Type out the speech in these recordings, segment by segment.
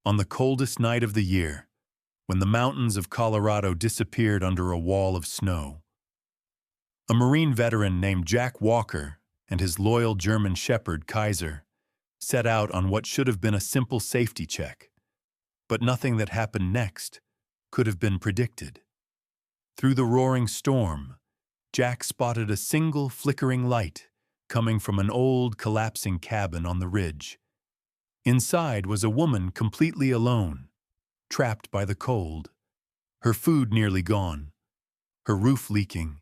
On the coldest night of the year, when the mountains of Colorado disappeared under a wall of snow, a Marine veteran named Jack Walker and his loyal German shepherd Kaiser set out on what should have been a simple safety check. But nothing that happened next could have been predicted. Through the roaring storm, Jack spotted a single flickering light coming from an old, collapsing cabin on the ridge. Inside was a woman completely alone, trapped by the cold, her food nearly gone, her roof leaking,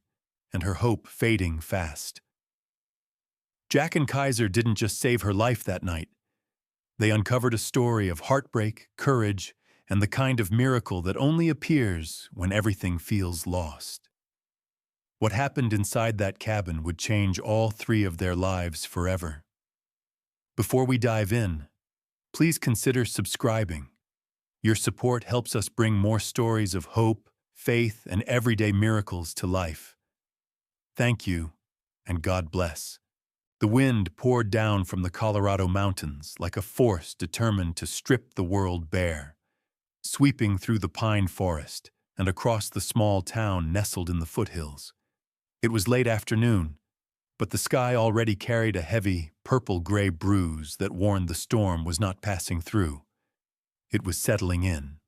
and her hope fading fast. Jack and Kaiser didn't just save her life that night. They uncovered a story of heartbreak, courage, and the kind of miracle that only appears when everything feels lost. What happened inside that cabin would change all three of their lives forever. Before we dive in, please consider subscribing. Your support helps us bring more stories of hope, faith, and everyday miracles to life. Thank you, and God bless. The wind poured down from the Colorado mountains like a force determined to strip the world bare, sweeping through the pine forest and across the small town nestled in the foothills. It was late afternoon, but the sky already carried a heavy, purple-gray bruise that warned the storm was not passing through. It was settling in.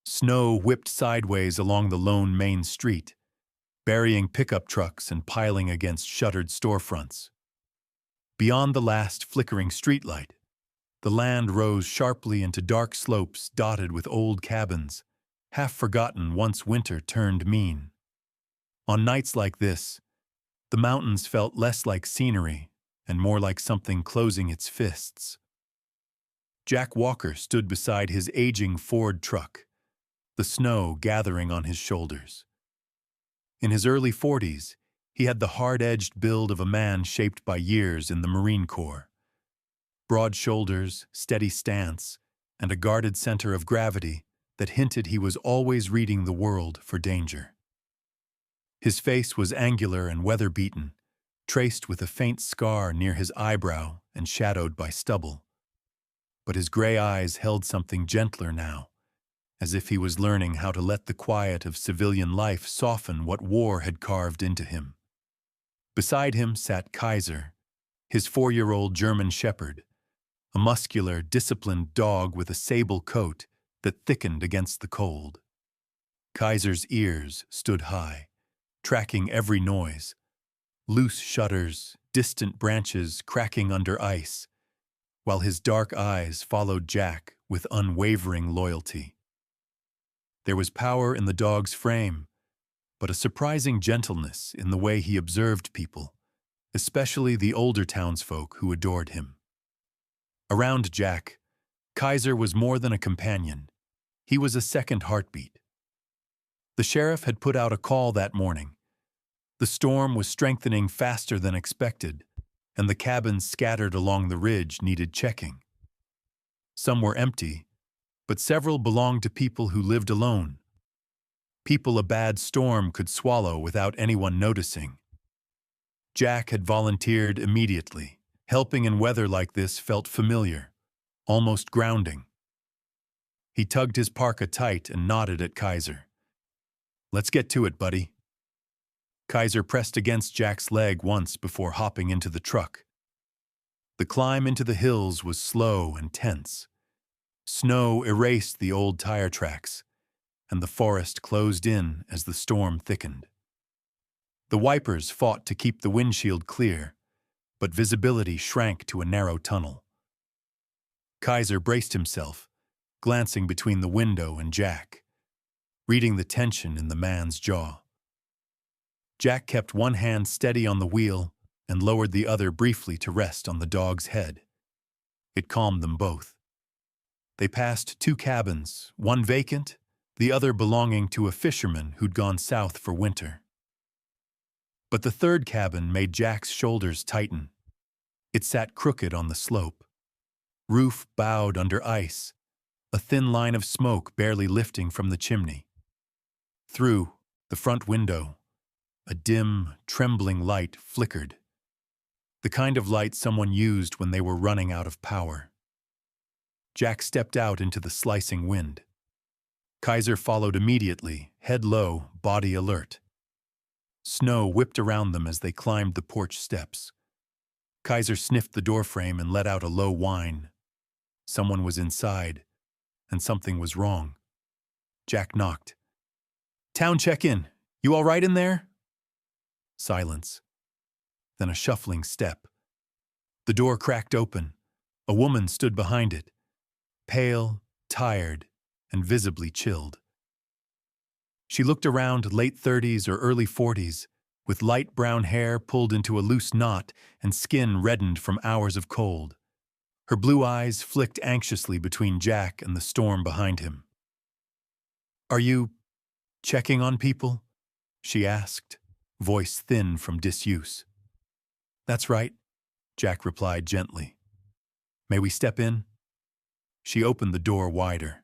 Snow whipped sideways along the lone main street, burying pickup trucks and piling against shuttered storefronts. Beyond the last flickering streetlight, the land rose sharply into dark slopes dotted with old cabins, half forgotten once winter turned mean. On nights like this, the mountains felt less like scenery and more like something closing its fists. Jack Walker stood beside his aging Ford truck, the snow gathering on his shoulders. In his early 40s, he had the hard-edged build of a man shaped by years in the Marine Corps. Broad shoulders, steady stance, and a guarded center of gravity that hinted he was always reading the world for danger. His face was angular and weather-beaten, traced with a faint scar near his eyebrow and shadowed by stubble. But his gray eyes held something gentler now, as if he was learning how to let the quiet of civilian life soften what war had carved into him. Beside him sat Kaiser, his 4-year-old German shepherd, a muscular, disciplined dog with a sable coat that thickened against the cold. Kaiser's ears stood high, tracking every noise, loose shutters, distant branches cracking under ice, while his dark eyes followed Jack with unwavering loyalty. There was power in the dog's frame, but a surprising gentleness in the way he observed people, especially the older townsfolk who adored him. Around Jack, Kaiser was more than a companion. He was a second heartbeat. The sheriff had put out a call that morning. The storm was strengthening faster than expected, and the cabins scattered along the ridge needed checking. Some were empty, but several belonged to people who lived alone. People a bad storm could swallow without anyone noticing. Jack had volunteered immediately. Helping in weather like this felt familiar, almost grounding. He tugged his parka tight and nodded at Kaiser. "Let's get to it, buddy." Kaiser pressed against Jack's leg once before hopping into the truck. The climb into the hills was slow and tense. Snow erased the old tire tracks, and the forest closed in as the storm thickened. The wipers fought to keep the windshield clear, but visibility shrank to a narrow tunnel. Kaiser braced himself, glancing between the window and Jack, reading the tension in the man's jaw. Jack kept one hand steady on the wheel and lowered the other briefly to rest on the dog's head. It calmed them both. They passed 2 cabins, one vacant, the other belonging to a fisherman who'd gone south for winter. But the 3rd cabin made Jack's shoulders tighten. It sat crooked on the slope. Roof bowed under ice, a thin line of smoke barely lifting from the chimney. Through the front window, a dim, trembling light flickered, the kind of light someone used when they were running out of power. Jack stepped out into the slicing wind. Kaiser followed immediately, head low, body alert. Snow whipped around them as they climbed the porch steps. Kaiser sniffed the doorframe and let out a low whine. Someone was inside, and something was wrong. Jack knocked. "Town check-in. You all right in there?" Silence. Then a shuffling step. The door cracked open. A woman stood behind it, pale, tired, and visibly chilled. She looked around, late 30s or early 40s, with light brown hair pulled into a loose knot and skin reddened from hours of cold. Her blue eyes flicked anxiously between Jack and the storm behind him. "Are you checking on people?" she asked, voice thin from disuse. "That's right," Jack replied gently. "May we step in?" She opened the door wider.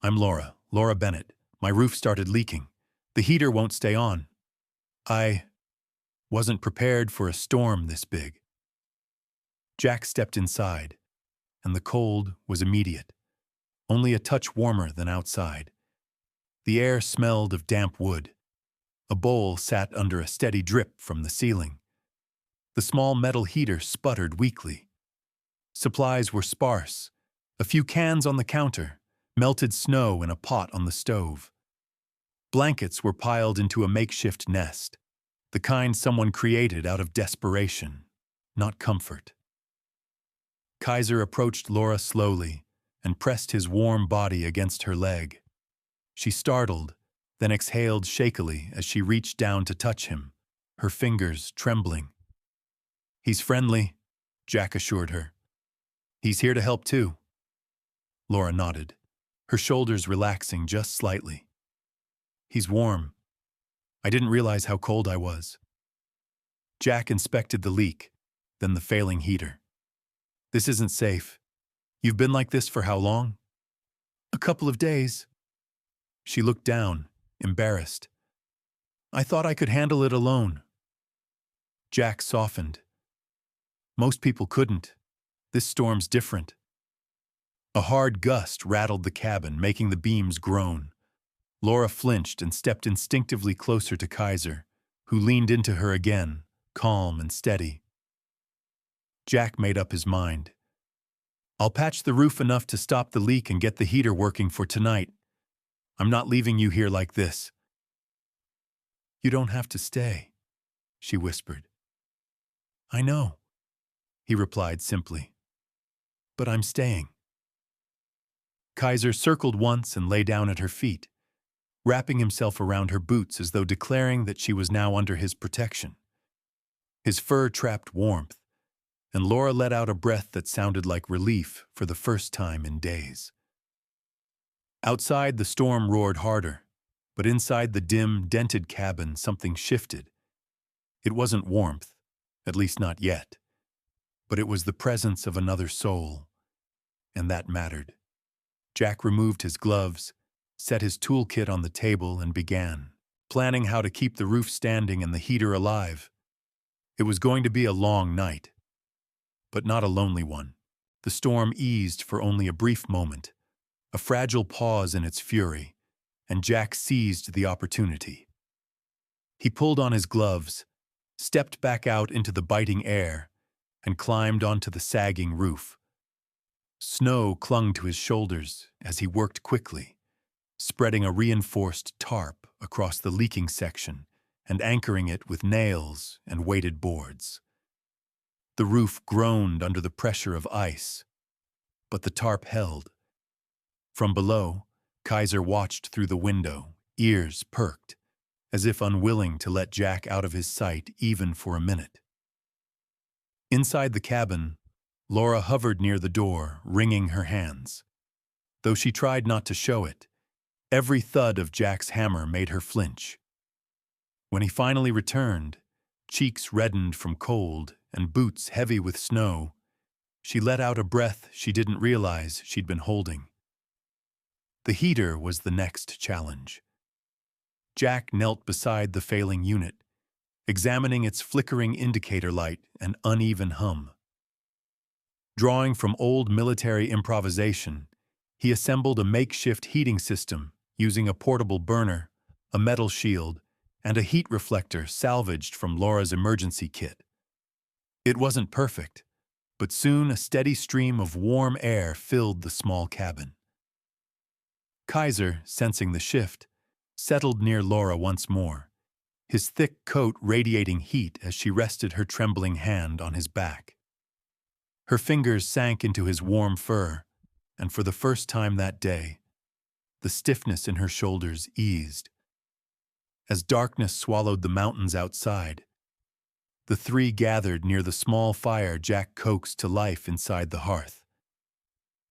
"I'm Laura Bennett. My roof started leaking. The heater won't stay on. I wasn't prepared for a storm this big." Jack stepped inside, and the cold was immediate, only a touch warmer than outside. The air smelled of damp wood. A bowl sat under a steady drip from the ceiling. The small metal heater sputtered weakly. Supplies were sparse. A few cans on the counter, melted snow in a pot on the stove. Blankets were piled into a makeshift nest, the kind someone created out of desperation, not comfort. Kaiser approached Laura slowly and pressed his warm body against her leg. She startled, then exhaled shakily as she reached down to touch him, her fingers trembling. "He's friendly," Jack assured her. "He's here to help too." Laura nodded, her shoulders relaxing just slightly. "He's warm. I didn't realize how cold I was." Jack inspected the leak, then the failing heater. "This isn't safe. You've been like this for how long?" "A couple of days." She looked down, embarrassed. "I thought I could handle it alone." Jack softened. "Most people couldn't. This storm's different." A hard gust rattled the cabin, making the beams groan. Laura flinched and stepped instinctively closer to Kaiser, who leaned into her again, calm and steady. Jack made up his mind. "I'll patch the roof enough to stop the leak and get the heater working for tonight. I'm not leaving you here like this." "You don't have to stay," she whispered. "I know," he replied simply. "But I'm staying." Kaiser circled once and lay down at her feet, wrapping himself around her boots as though declaring that she was now under his protection. His fur trapped warmth, and Laura let out a breath that sounded like relief for the first time in days. Outside, the storm roared harder, but inside the dim, dented cabin, something shifted. It wasn't warmth, at least not yet, but it was the presence of another soul, and that mattered. Jack removed his gloves, set his toolkit on the table, and began planning how to keep the roof standing and the heater alive. It was going to be a long night, but not a lonely one. The storm eased for only a brief moment, a fragile pause in its fury, and Jack seized the opportunity. He pulled on his gloves, stepped back out into the biting air, and climbed onto the sagging roof. Snow clung to his shoulders as he worked quickly, spreading a reinforced tarp across the leaking section and anchoring it with nails and weighted boards. The roof groaned under the pressure of ice, but the tarp held. From below, Kaiser watched through the window, ears perked, as if unwilling to let Jack out of his sight even for a minute. Inside the cabin, Laura hovered near the door, wringing her hands. Though she tried not to show it, every thud of Jack's hammer made her flinch. When he finally returned, cheeks reddened from cold and boots heavy with snow, she let out a breath she didn't realize she'd been holding. The heater was the next challenge. Jack knelt beside the failing unit, examining its flickering indicator light and uneven hum. Drawing from old military improvisation, he assembled a makeshift heating system using a portable burner, a metal shield, and a heat reflector salvaged from Laura's emergency kit. It wasn't perfect, but soon a steady stream of warm air filled the small cabin. Kaiser, sensing the shift, settled near Laura once more, his thick coat radiating heat as she rested her trembling hand on his back. Her fingers sank into his warm fur, and for the first time that day, the stiffness in her shoulders eased. As darkness swallowed the mountains outside, the three gathered near the small fire Jack coaxed to life inside the hearth.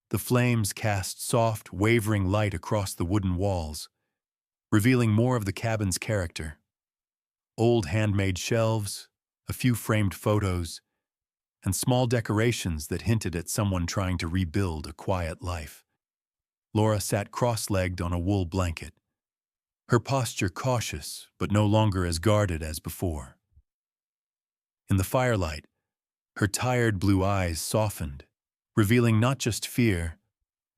The flames cast soft, wavering light across the wooden walls, revealing more of the cabin's character. Old handmade shelves, a few framed photos, and small decorations that hinted at someone trying to rebuild a quiet life. Laura sat cross-legged on a wool blanket, her posture cautious but no longer as guarded as before. In the firelight, her tired blue eyes softened, revealing not just fear,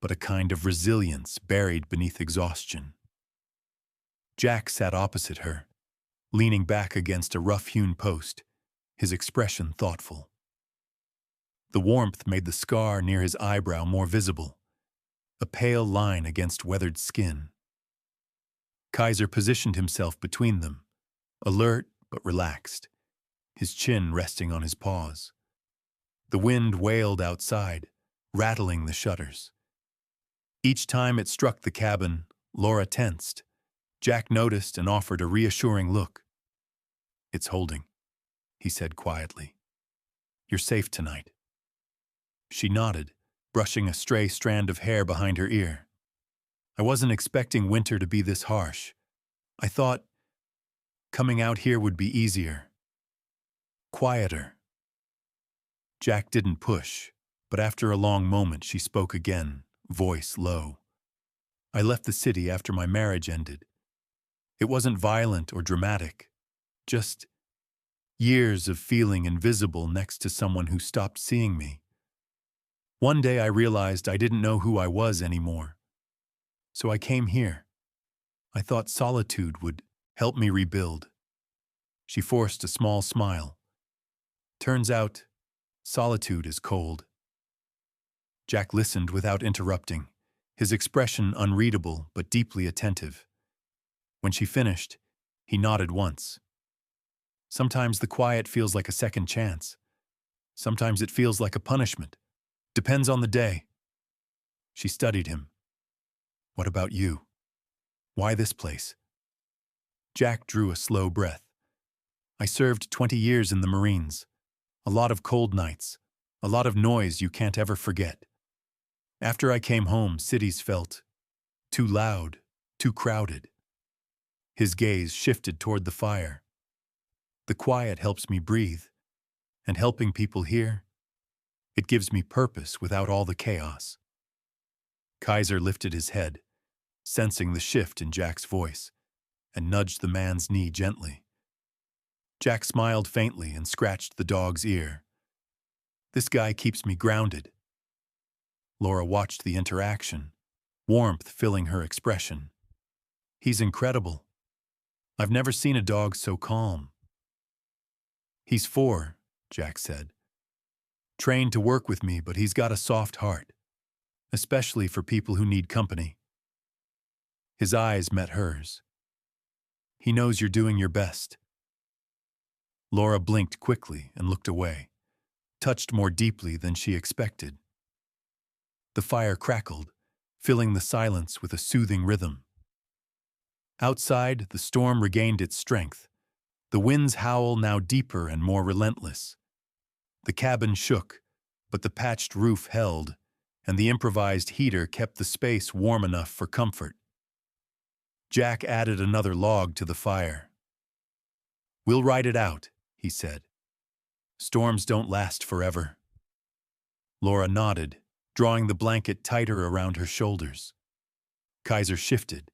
but a kind of resilience buried beneath exhaustion. Jack sat opposite her, leaning back against a rough-hewn post, his expression thoughtful. The warmth made the scar near his eyebrow more visible, a pale line against weathered skin. Kaiser positioned himself between them, alert but relaxed, his chin resting on his paws. The wind wailed outside, rattling the shutters. Each time it struck the cabin, Laura tensed. Jack noticed and offered a reassuring look. "It's holding," he said quietly. "You're safe tonight." She nodded, brushing a stray strand of hair behind her ear. "I wasn't expecting winter to be this harsh. I thought coming out here would be easier. Quieter." Jack didn't push, but after a long moment she spoke again, voice low. "I left the city after my marriage ended. It wasn't violent or dramatic, just years of feeling invisible next to someone who stopped seeing me. One day I realized I didn't know who I was anymore. So I came here. I thought solitude would help me rebuild." She forced a small smile. "Turns out, solitude is cold." Jack listened without interrupting, his expression unreadable but deeply attentive. When she finished, he nodded once. "Sometimes the quiet feels like a second chance. Sometimes it feels like a punishment. Depends on the day." She studied him. "What about you? Why this place?" Jack drew a slow breath. "I served 20 years in the Marines. A lot of cold nights, a lot of noise you can't ever forget. After I came home, cities felt too loud, too crowded." His gaze shifted toward the fire. "The quiet helps me breathe, and helping people here, it gives me purpose without all the chaos." Kaiser lifted his head, sensing the shift in Jack's voice, and nudged the man's knee gently. Jack smiled faintly and scratched the dog's ear. "This guy keeps me grounded." Laura watched the interaction, warmth filling her expression. "He's incredible. I've never seen a dog so calm." "He's 4, Jack said. "Trained to work with me, but he's got a soft heart, especially for people who need company." His eyes met hers. "He knows you're doing your best." Laura blinked quickly and looked away, touched more deeply than she expected. The fire crackled, filling the silence with a soothing rhythm. Outside, the storm regained its strength, the wind's howl now deeper and more relentless. The cabin shook, but the patched roof held, and the improvised heater kept the space warm enough for comfort. Jack added another log to the fire. "We'll ride it out," he said. "Storms don't last forever." Laura nodded, drawing the blanket tighter around her shoulders. Kaiser shifted,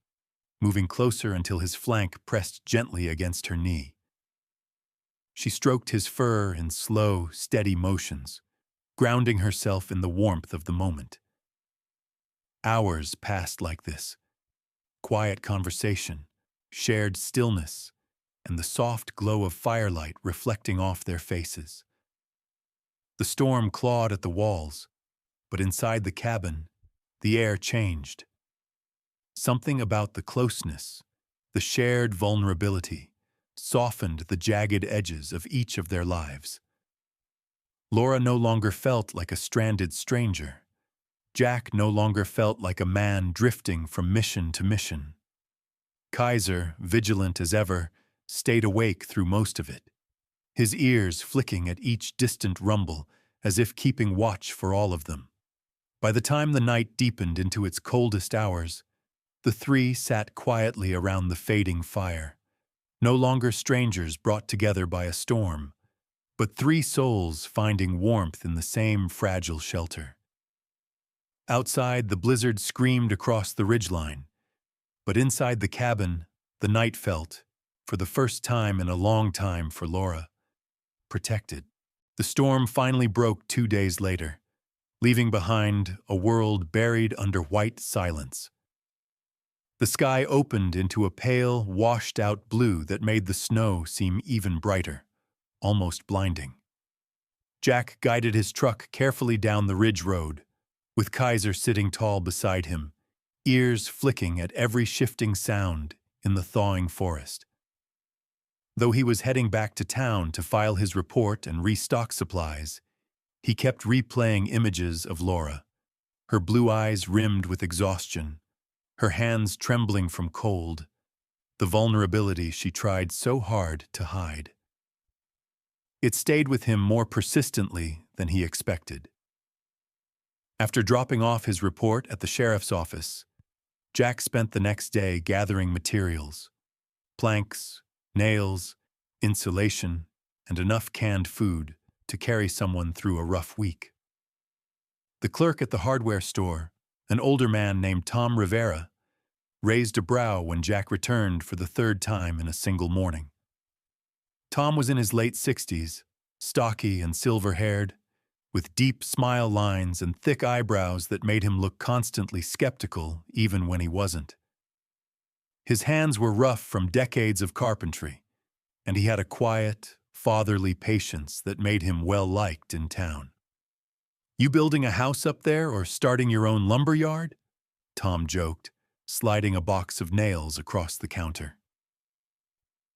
moving closer until his flank pressed gently against her knee. She stroked his fur in slow, steady motions, grounding herself in the warmth of the moment. Hours passed like this. Quiet conversation, shared stillness, and the soft glow of firelight reflecting off their faces. The storm clawed at the walls, but inside the cabin, the air changed. Something about the closeness, the shared vulnerability, softened the jagged edges of each of their lives. Laura no longer felt like a stranded stranger. Jack no longer felt like a man drifting from mission to mission. Kaiser, vigilant as ever, stayed awake through most of it, his ears flicking at each distant rumble as if keeping watch for all of them. By the time the night deepened into its coldest hours, the three sat quietly around the fading fire, no longer strangers brought together by a storm, but three souls finding warmth in the same fragile shelter. Outside, the blizzard screamed across the ridgeline, but inside the cabin, the night felt, for the first time in a long time for Laura, protected. The storm finally broke 2 days later, leaving behind a world buried under white silence. The sky opened into a pale, washed-out blue that made the snow seem even brighter, almost blinding. Jack guided his truck carefully down the ridge road, with Kaiser sitting tall beside him, ears flicking at every shifting sound in the thawing forest. Though he was heading back to town to file his report and restock supplies, he kept replaying images of Laura, her blue eyes rimmed with exhaustion, her hands trembling from cold, the vulnerability she tried so hard to hide. It stayed with him more persistently than he expected. After dropping off his report at the sheriff's office, Jack spent the next day gathering materials, planks, nails, insulation, and enough canned food to carry someone through a rough week. The clerk at the hardware store, an older man named Tom Rivera, raised a brow when Jack returned for the third time in a single morning. Tom was in his late 60s, stocky and silver-haired, with deep smile lines and thick eyebrows that made him look constantly skeptical even when he wasn't. His hands were rough from decades of carpentry, and he had a quiet, fatherly patience that made him well-liked in town. "You building a house up there or starting your own lumber yard?" Tom joked, sliding a box of nails across the counter.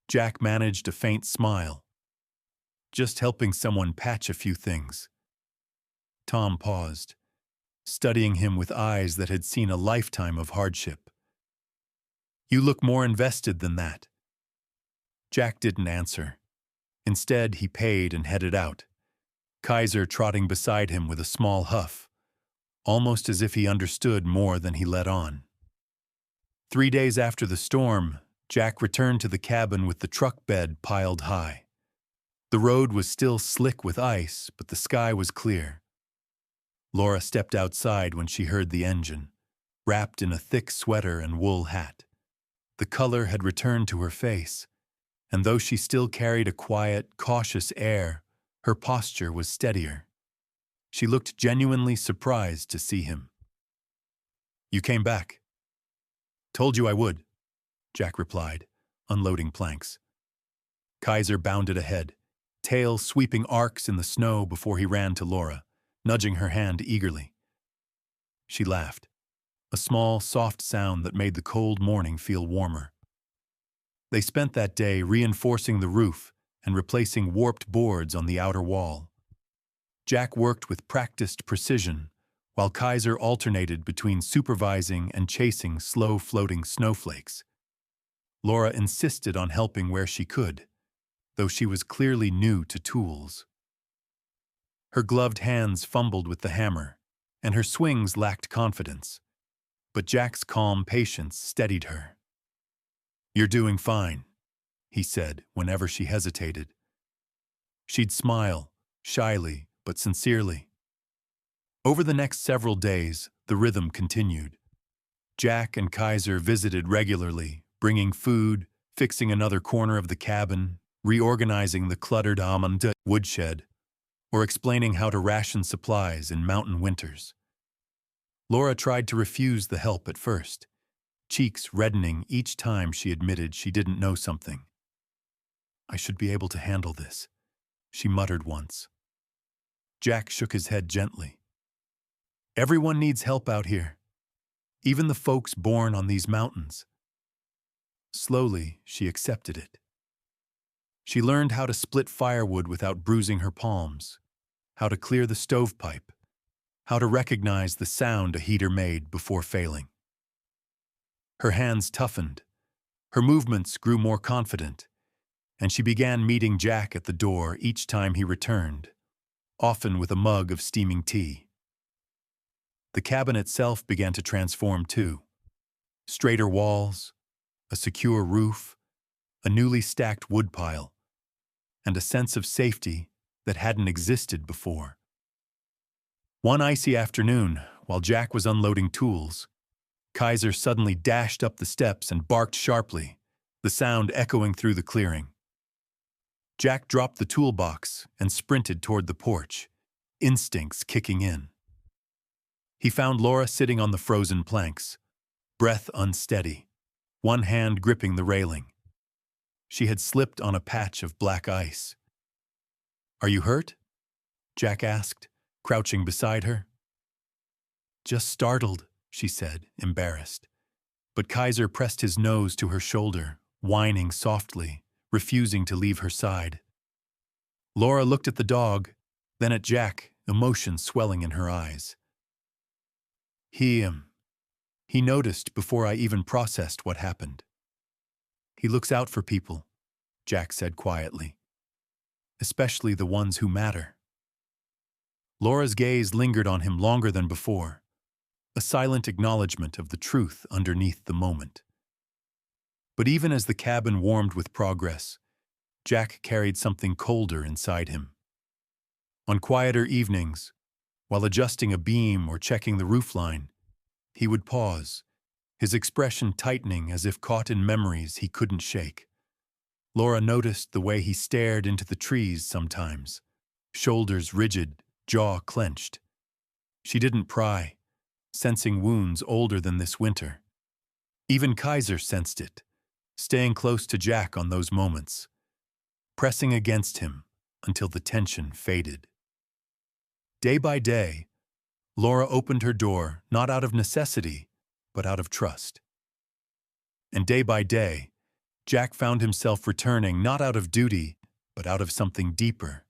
Jack managed a faint smile. "Just helping someone patch a few things." Tom paused, studying him with eyes that had seen a lifetime of hardship. "You look more invested than that." Jack didn't answer. Instead, he paid and headed out, Kaiser trotting beside him with a small huff, almost as if he understood more than he let on. 3 days after the storm, Jack returned to the cabin with the truck bed piled high. The road was still slick with ice, but the sky was clear. Laura stepped outside when she heard the engine, wrapped in a thick sweater and wool hat. The color had returned to her face, and though she still carried a quiet, cautious air, her posture was steadier. She looked genuinely surprised to see him. "You came back." "Told you I would," Jack replied, unloading planks. Kaiser bounded ahead, tail sweeping arcs in the snow before he ran to Laura, nudging her hand eagerly. She laughed, a small, soft sound that made the cold morning feel warmer. They spent that day reinforcing the roof and replacing warped boards on the outer wall. Jack worked with practiced precision, while Kaiser alternated between supervising and chasing slow-floating snowflakes. Laura insisted on helping where she could, though she was clearly new to tools. Her gloved hands fumbled with the hammer, and her swings lacked confidence, but Jack's calm patience steadied her. "You're doing fine," he said whenever she hesitated. She'd smile, shyly but sincerely. Over the next several days, the rhythm continued. Jack and Kaiser visited regularly, bringing food, fixing another corner of the cabin, reorganizing the cluttered almond woodshed, or explaining how to ration supplies in mountain winters. Laura tried to refuse the help at first, cheeks reddening each time she admitted she didn't know something. "I should be able to handle this," she muttered once. Jack shook his head gently. "Everyone needs help out here, even the folks born on these mountains." Slowly, she accepted it. She learned how to split firewood without bruising her palms, how to clear the stovepipe, how to recognize the sound a heater made before failing. Her hands toughened, her movements grew more confident, and she began meeting Jack at the door each time he returned, often with a mug of steaming tea. The cabin itself began to transform too. Straighter walls, a secure roof, a newly stacked woodpile, and a sense of safety that hadn't existed before. One icy afternoon, while Jack was unloading tools, Kaiser suddenly dashed up the steps and barked sharply, the sound echoing through the clearing. Jack dropped the toolbox and sprinted toward the porch, instincts kicking in. He found Laura sitting on the frozen planks, breath unsteady, one hand gripping the railing. She had slipped on a patch of black ice. "Are you hurt?" Jack asked, crouching beside her. "Just startled," she said, embarrassed. But Kaiser pressed his nose to her shoulder, whining softly, refusing to leave her side. Laura looked at the dog, then at Jack, emotion swelling in her eyes. He noticed before I even processed what happened. "He looks out for people," Jack said quietly. "Especially the ones who matter." Laura's gaze lingered on him longer than before, a silent acknowledgement of the truth underneath the moment. But even as the cabin warmed with progress, Jack carried something colder inside him. On quieter evenings, while adjusting a beam or checking the roofline, he would pause, his expression tightening as if caught in memories he couldn't shake. Laura noticed the way he stared into the trees sometimes, shoulders rigid, jaw clenched. She didn't pry, sensing wounds older than this winter. Even Kaiser sensed it, staying close to Jack on those moments, pressing against him until the tension faded. Day by day, Laura opened her door not out of necessity, but out of trust. And day by day, Jack found himself returning not out of duty, but out of something deeper,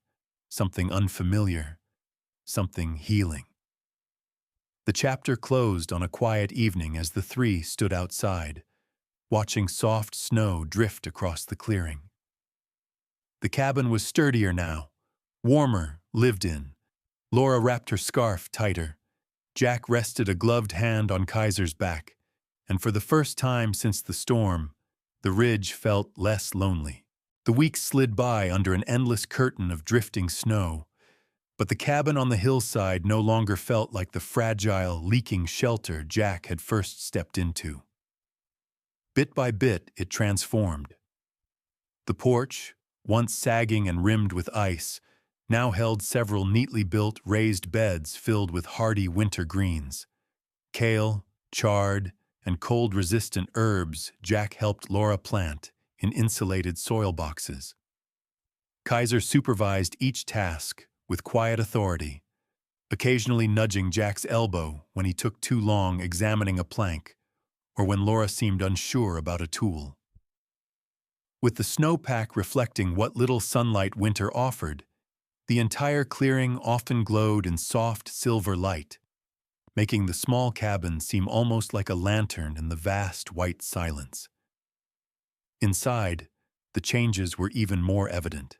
something unfamiliar, something healing. The chapter closed on a quiet evening as the three stood outside, watching soft snow drift across the clearing. The cabin was sturdier now, warmer, lived in. Laura wrapped her scarf tighter. Jack rested a gloved hand on Kaiser's back, and for the first time since the storm, the ridge felt less lonely. The weeks slid by under an endless curtain of drifting snow, but the cabin on the hillside no longer felt like the fragile, leaking shelter Jack had first stepped into. Bit by bit, it transformed. The porch, once sagging and rimmed with ice, now held several neatly built raised beds filled with hardy winter greens. Kale, chard, and cold-resistant herbs Jack helped Laura plant in insulated soil boxes. Kaiser supervised each task with quiet authority, occasionally nudging Jack's elbow when he took too long examining a plank or when Laura seemed unsure about a tool. With the snowpack reflecting what little sunlight winter offered, the entire clearing often glowed in soft silver light, making the small cabin seem almost like a lantern in the vast white silence. Inside, the changes were even more evident.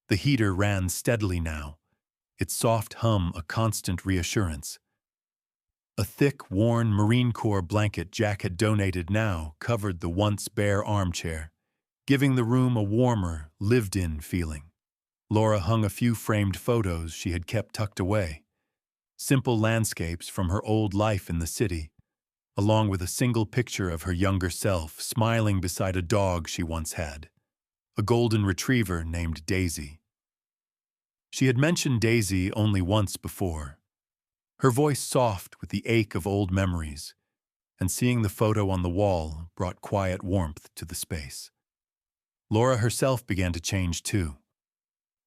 The heater ran steadily now, its soft hum a constant reassurance. A thick, worn Marine Corps blanket Jack had donated now covered the once bare armchair, giving the room a warmer, lived-in feeling. Laura hung a few framed photos she had kept tucked away, simple landscapes from her old life in the city, along with a single picture of her younger self smiling beside a dog she once had, a golden retriever named Daisy. She had mentioned Daisy only once before, her voice soft with the ache of old memories, and seeing the photo on the wall brought quiet warmth to the space. Laura herself began to change too.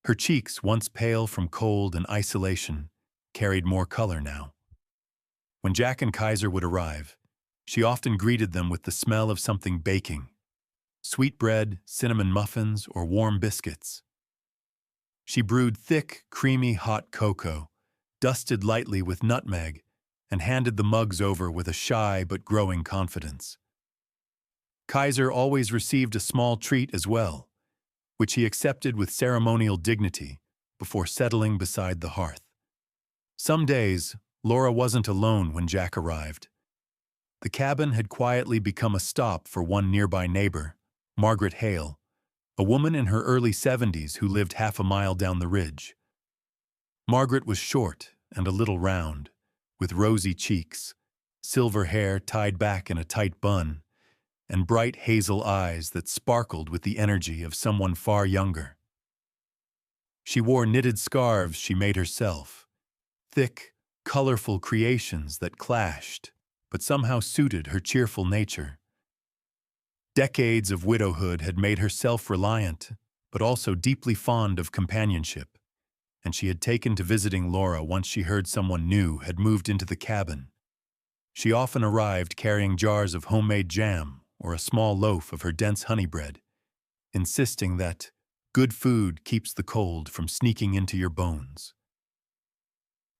Her cheeks, once pale from cold and isolation, carried more color now. When Jack and Kaiser would arrive, she often greeted them with the smell of something baking: sweet bread, cinnamon muffins, or warm biscuits. She brewed thick, creamy hot cocoa, dusted lightly with nutmeg, and handed the mugs over with a shy but growing confidence. Kaiser always received a small treat as well, which he accepted with ceremonial dignity before settling beside the hearth. Some days, Laura wasn't alone when Jack arrived. The cabin had quietly become a stop for one nearby neighbor, Margaret Hale, a woman in her early 70s who lived half a mile down the ridge. Margaret was short and a little round, with rosy cheeks, silver hair tied back in a tight bun, and bright hazel eyes that sparkled with the energy of someone far younger. She wore knitted scarves she made herself, thick, colorful creations that clashed, but somehow suited her cheerful nature. Decades of widowhood had made her self-reliant, but also deeply fond of companionship, and she had taken to visiting Laura once she heard someone new had moved into the cabin. She often arrived carrying jars of homemade jam or a small loaf of her dense honey bread, insisting that good food keeps the cold from sneaking into your bones.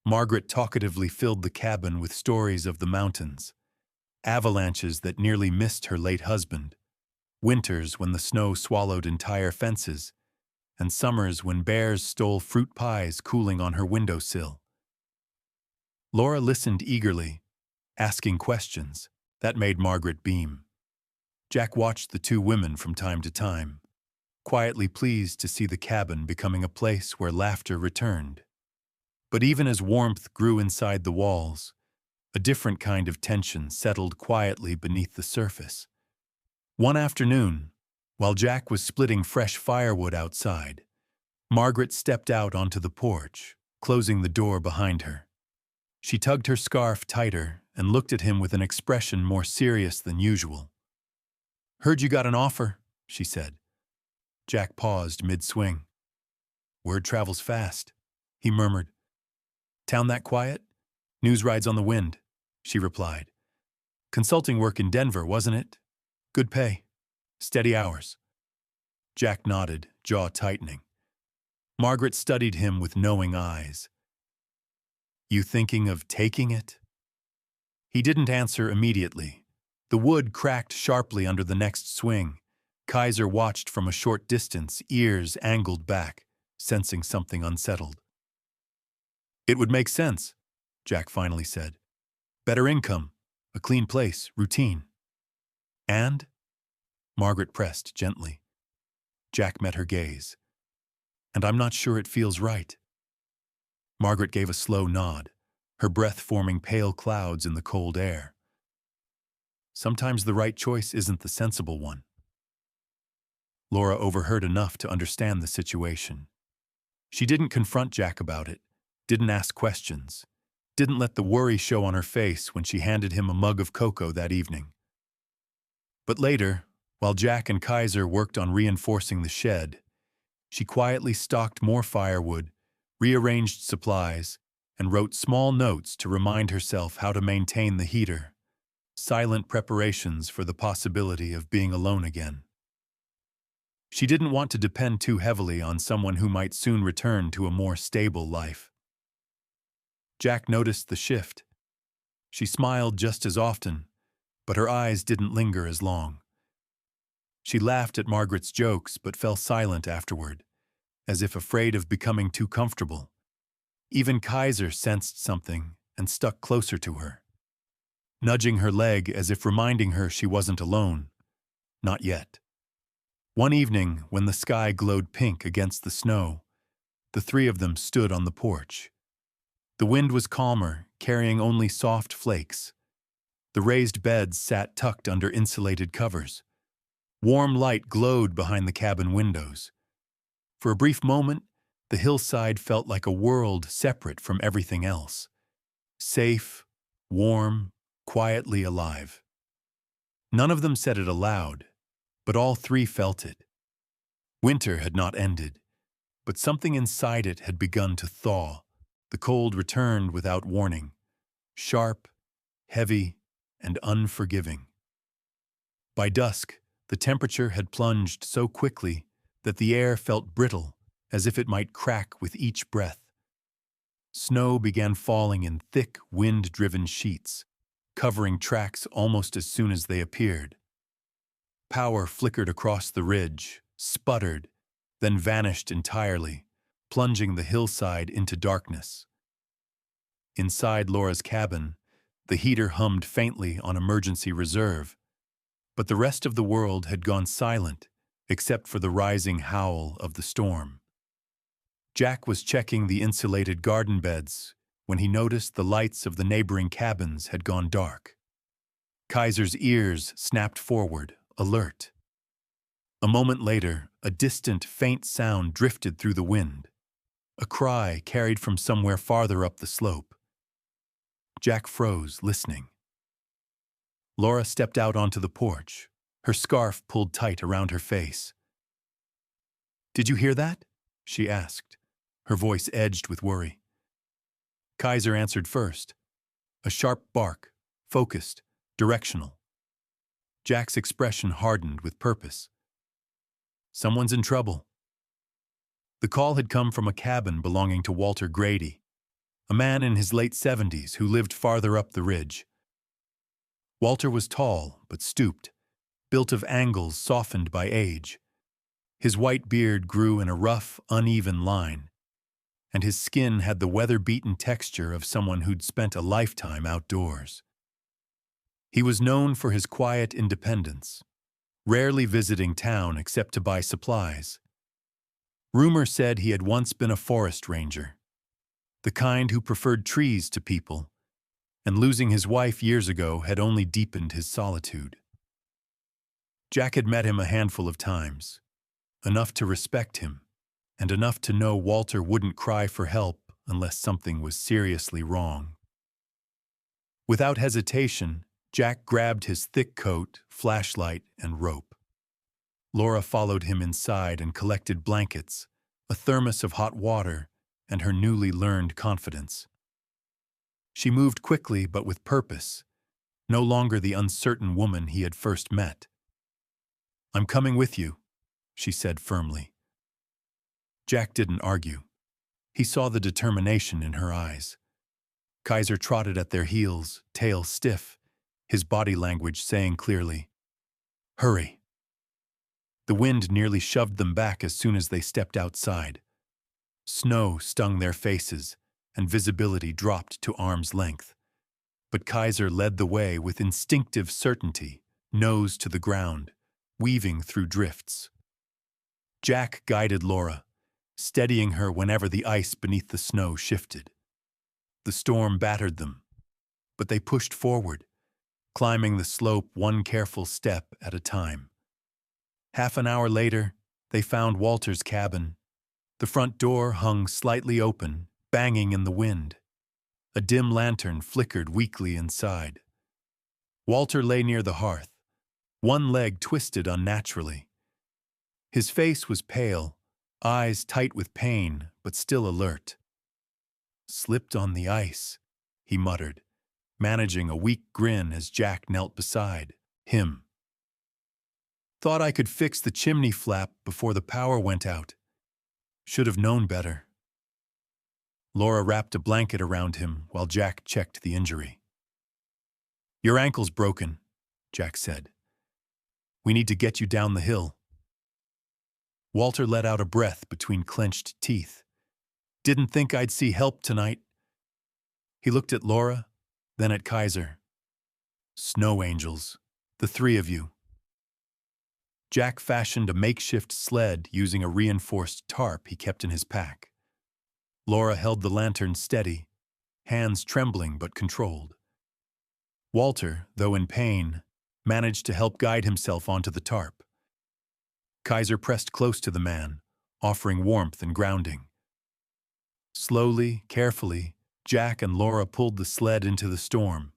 Margaret talkatively filled the cabin with stories of the mountains, avalanches that nearly missed her late husband, winters when the snow swallowed entire fences, and summers when bears stole fruit pies cooling on her windowsill. Laura listened eagerly, asking questions. That made Margaret beam. Jack watched the two women from time to time, quietly pleased to see the cabin becoming a place where laughter returned. But even as warmth grew inside the walls, a different kind of tension settled quietly beneath the surface. One afternoon, while Jack was splitting fresh firewood outside, Margaret stepped out onto the porch, closing the door behind her. She tugged her scarf tighter and looked at him with an expression more serious than usual. "Heard you got an offer," she said. Jack paused mid-swing. "Word travels fast," he murmured. "Town that quiet? News rides on the wind," she replied. "Consulting work in Denver, wasn't it? Good pay. Steady hours." Jack nodded, jaw tightening. Margaret studied him with knowing eyes. "You thinking of taking it?" He didn't answer immediately. The wood cracked sharply under the next swing. Kaiser watched from a short distance, ears angled back, sensing something unsettled. "It would make sense," Jack finally said. "Better income, a clean place, routine." "And?" Margaret pressed gently. Jack met her gaze. "And I'm not sure it feels right." Margaret gave a slow nod, her breath forming pale clouds in the cold air. "Sometimes the right choice isn't the sensible one." Laura overheard enough to understand the situation. She didn't confront Jack about it, didn't ask questions, didn't let the worry show on her face when she handed him a mug of cocoa that evening. But later, while Jack and Kaiser worked on reinforcing the shed, she quietly stocked more firewood, rearranged supplies, and wrote small notes to remind herself how to maintain the heater, silent preparations for the possibility of being alone again. She didn't want to depend too heavily on someone who might soon return to a more stable life. Jack noticed the shift. She smiled just as often, but her eyes didn't linger as long. She laughed at Margaret's jokes but fell silent afterward, as if afraid of becoming too comfortable. Even Kaiser sensed something and stuck closer to her, nudging her leg as if reminding her she wasn't alone. Not yet. One evening, when the sky glowed pink against the snow, the three of them stood on the porch. The wind was calmer, carrying only soft flakes. The raised beds sat tucked under insulated covers. Warm light glowed behind the cabin windows. For a brief moment, The hillside felt like a world separate from everything else. Safe, warm, quietly alive. None of them said it aloud, but all three felt it. Winter had not ended, but something inside it had begun to thaw. The cold returned without warning, sharp, heavy, and unforgiving. By dusk, the temperature had plunged so quickly that the air felt brittle, as if it might crack with each breath. Snow began falling in thick, wind-driven sheets, covering tracks almost as soon as they appeared. Power flickered across the ridge, sputtered, then vanished entirely, plunging the hillside into darkness. Inside Laura's cabin, the heater hummed faintly on emergency reserve, but the rest of the world had gone silent, except for the rising howl of the storm. Jack was checking the insulated garden beds when he noticed the lights of the neighboring cabins had gone dark. Kaiser's ears snapped forward, alert. A moment later, a distant, faint sound drifted through the wind, a cry carried from somewhere farther up the slope. Jack froze, listening. Laura stepped out onto the porch, her scarf pulled tight around her face. "Did you hear that?" she asked, her voice edged with worry. Kaiser answered first, a sharp bark, focused, directional. Jack's expression hardened with purpose. "Someone's in trouble." The call had come from a cabin belonging to Walter Grady, a man in his late 70s who lived farther up the ridge. Walter was tall but stooped, built of angles softened by age. His white beard grew in a rough, uneven line, and his skin had the weather-beaten texture of someone who'd spent a lifetime outdoors. He was known for his quiet independence, rarely visiting town except to buy supplies. Rumor said he had once been a forest ranger, the kind who preferred trees to people, and losing his wife years ago had only deepened his solitude. Jack had met him a handful of times, enough to respect him, and enough to know Walter wouldn't cry for help unless something was seriously wrong. Without hesitation, Jack grabbed his thick coat, flashlight, and rope. Laura followed him inside and collected blankets, a thermos of hot water, and her newly learned confidence. She moved quickly but with purpose, no longer the uncertain woman he had first met. "I'm coming with you," she said firmly. Jack didn't argue. He saw the determination in her eyes. Kaiser trotted at their heels, tail stiff, his body language saying clearly, "Hurry." The wind nearly shoved them back as soon as they stepped outside. Snow stung their faces, and visibility dropped to arm's length. But Kaiser led the way with instinctive certainty, nose to the ground, weaving through drifts. Jack guided Laura, steadying her whenever the ice beneath the snow shifted. The storm battered them, but they pushed forward, climbing the slope one careful step at a time. Half an hour later, they found Walter's cabin. The front door hung slightly open, banging in the wind. A dim lantern flickered weakly inside. Walter lay near the hearth, one leg twisted unnaturally. His face was pale, eyes tight with pain, but still alert. "Slipped on the ice," he muttered, managing a weak grin as Jack knelt beside him. "Thought I could fix the chimney flap before the power went out. Should have known better." Laura wrapped a blanket around him while Jack checked the injury. "Your ankle's broken," Jack said. "We need to get you down the hill." Walter let out a breath between clenched teeth. "Didn't think I'd see help tonight." He looked at Laura, then at Kaiser. "Snow angels, the three of you." Jack fashioned a makeshift sled using a reinforced tarp he kept in his pack. Laura held the lantern steady, hands trembling but controlled. Walter, though in pain, managed to help guide himself onto the tarp. Kaiser pressed close to the man, offering warmth and grounding, Slowly, carefully, Jack and Laura pulled the sled into the storm.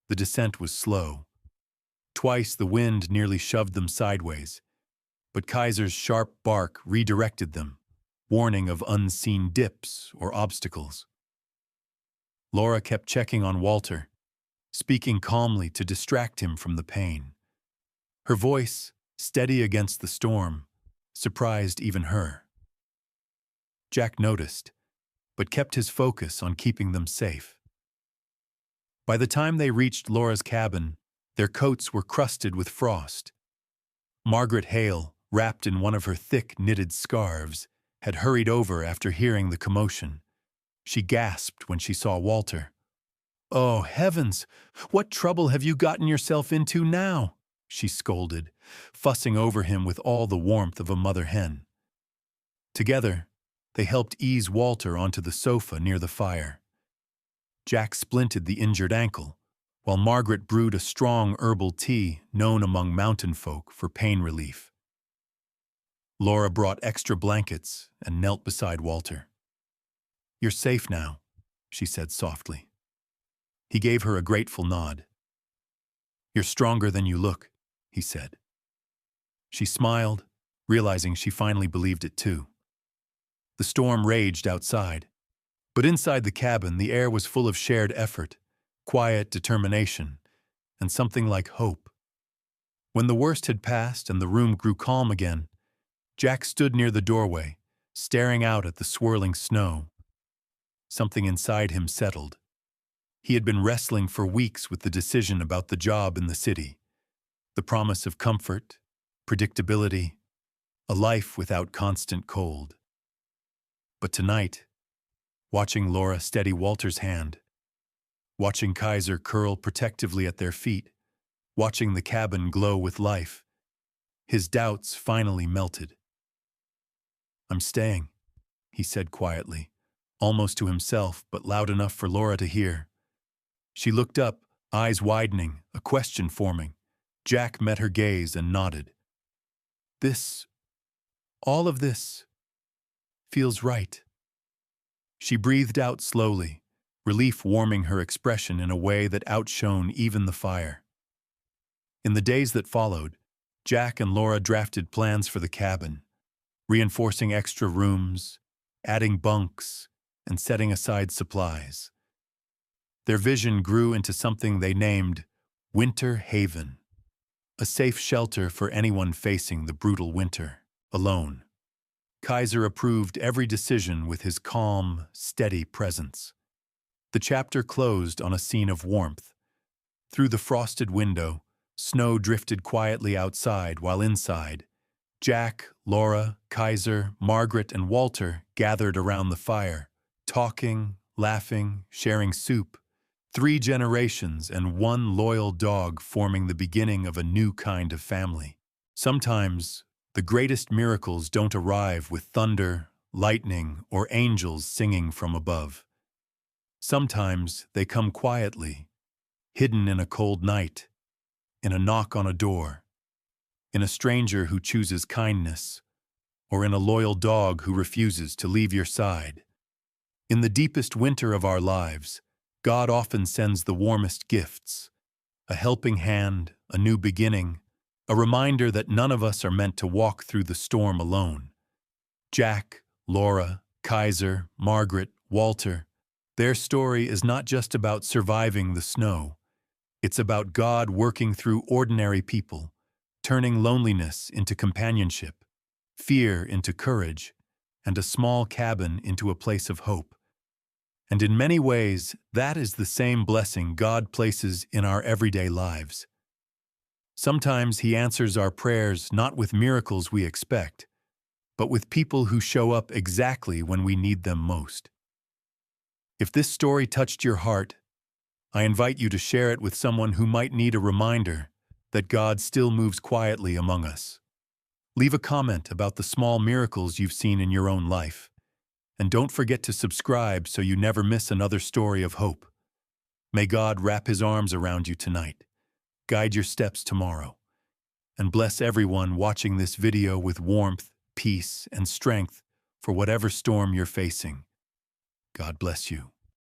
The descent was slow. Twice the wind nearly shoved them sideways, but Kaiser's sharp bark redirected them, warning of unseen dips or obstacles. Laura kept checking on Walter, speaking calmly to distract him from the pain. Her voice, steady against the storm, surprised even her. Jack noticed, but kept his focus on keeping them safe. By the time they reached Laura's cabin, their coats were crusted with frost. Margaret Hale, wrapped in one of her thick knitted scarves, had hurried over after hearing the commotion. She gasped when she saw Walter. "Oh, heavens! What trouble have you gotten yourself into now?" she scolded, fussing over him with all the warmth of a mother hen. Together, they helped ease Walter onto the sofa near the fire. Jack splinted the injured ankle, while Margaret brewed a strong herbal tea known among mountain folk for pain relief. Laura brought extra blankets and knelt beside Walter. "You're safe now," she said softly. He gave her a grateful nod. "You're stronger than you look," he said. She smiled, realizing she finally believed it too. The storm raged outside, but inside the cabin the air was full of shared effort, quiet determination, and something like hope. When the worst had passed and the room grew calm again, Jack stood near the doorway, staring out at the swirling snow. Something inside him settled. He had been wrestling for weeks with the decision about the job in the city, the promise of comfort, predictability, a life without constant cold. But tonight, watching Laura steady Walter's hand, watching Kaiser curl protectively at their feet, watching the cabin glow with life, his doubts finally melted. "I'm staying," he said quietly, almost to himself but loud enough for Laura to hear. She looked up, eyes widening, a question forming. Jack met her gaze and nodded. All of this, feels right." She breathed out slowly, relief warming her expression in a way that outshone even the fire. In the days that followed, Jack and Laura drafted plans for the cabin, reinforcing extra rooms, adding bunks, and setting aside supplies. Their vision grew into something they named Winter Haven, a safe shelter for anyone facing the brutal winter alone. Kaiser approved every decision with his calm, steady presence. The chapter closed on a scene of warmth. Through the frosted window, snow drifted quietly outside, while inside, Jack, Laura, Kaiser, Margaret, and Walter gathered around the fire, talking, laughing, sharing soup. 3 generations and 1 loyal dog forming the beginning of a new kind of family. Sometimes, the greatest miracles don't arrive with thunder, lightning, or angels singing from above. Sometimes they come quietly, hidden in a cold night, in a knock on a door, in a stranger who chooses kindness, or in a loyal dog who refuses to leave your side. In the deepest winter of our lives, God often sends the warmest gifts, a helping hand, a new beginning, a reminder that none of us are meant to walk through the storm alone. Jack, Laura, Kaiser, Margaret, Walter, their story is not just about surviving the snow. It's about God working through ordinary people, turning loneliness into companionship, fear into courage, and a small cabin into a place of hope. And in many ways, that is the same blessing God places in our everyday lives. Sometimes He answers our prayers not with miracles we expect, but with people who show up exactly when we need them most. If this story touched your heart, I invite you to share it with someone who might need a reminder that God still moves quietly among us. Leave a comment about the small miracles you've seen in your own life. And don't forget to subscribe so you never miss another story of hope. May God wrap His arms around you tonight, guide your steps tomorrow, and bless everyone watching this video with warmth, peace, and strength for whatever storm you're facing. God bless you.